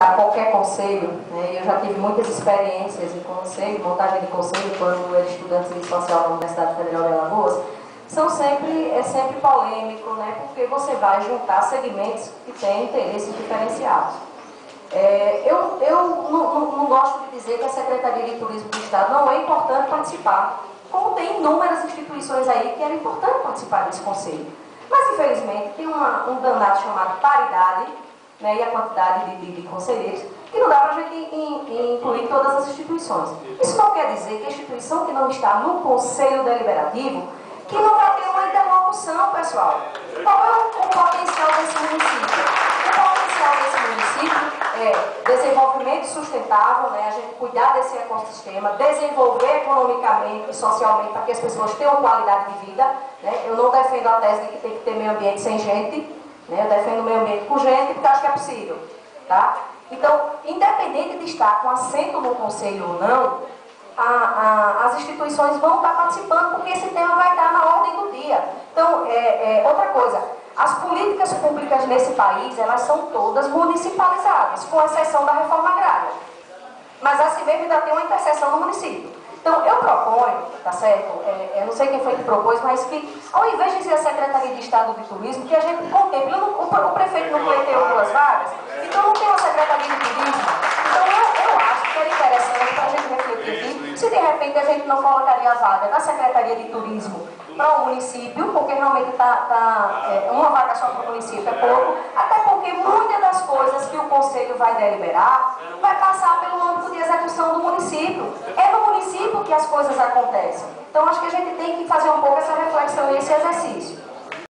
a qualquer conselho, né? Eu já tive muitas experiências em conselho, montagem de conselho, quando eu era estudante de serviço social na Universidade Federal de Alagoas, é sempre polêmico, né? Porque você vai juntar segmentos que têm interesses diferenciados. Eu não gosto de dizer que a Secretaria de Turismo do Estado não é importante participar, como tem inúmeras instituições aí que era importante participar desse conselho. Mas, infelizmente, tem um danado chamado paridade, né, e a quantidade de conselheiros, que não dá para a gente incluir todas as instituições. Isso não quer dizer que a instituição que não está no Conselho Deliberativo, que não vai ter uma interlocução, pessoal. Qual é o potencial desse município? O potencial desse município é desenvolvimento sustentável, né, a gente cuidar desse ecossistema, desenvolver economicamente e socialmente para que as pessoas tenham qualidade de vida. Né? Eu não defendo a tese de que tem que ter meio ambiente sem gente, né? Eu defendo o meio ambiente com gente porque acho que é possível. Tá? Então, independente de estar com assento no conselho ou não, as instituições vão estar participando porque esse tema vai estar na ordem do dia. Então, outra coisa, as políticas públicas nesse país, elas são todas municipalizadas, com exceção da reforma agrária. Mas assim mesmo ainda tem uma interseção no município. Então, eu proponho, tá certo? Eu não sei quem foi que propôs, mas que, ao invés de dizer a Secretaria de Estado de Turismo, que a gente contemple, o prefeito não pleiteou 2 vagas, então não tem uma Secretaria de Turismo. Então, eu acho que era interessante para a gente refletir aqui, se de repente a gente não colocaria a vaga da Secretaria de Turismo para o município, porque realmente uma vaga só para o município é pouco, até porque muitas das coisas que o Conselho vai deliberar vai passar pelo âmbito de execução do município. É no município que as coisas acontecem. Então, acho que a gente tem que fazer um pouco essa reflexão e esse exercício.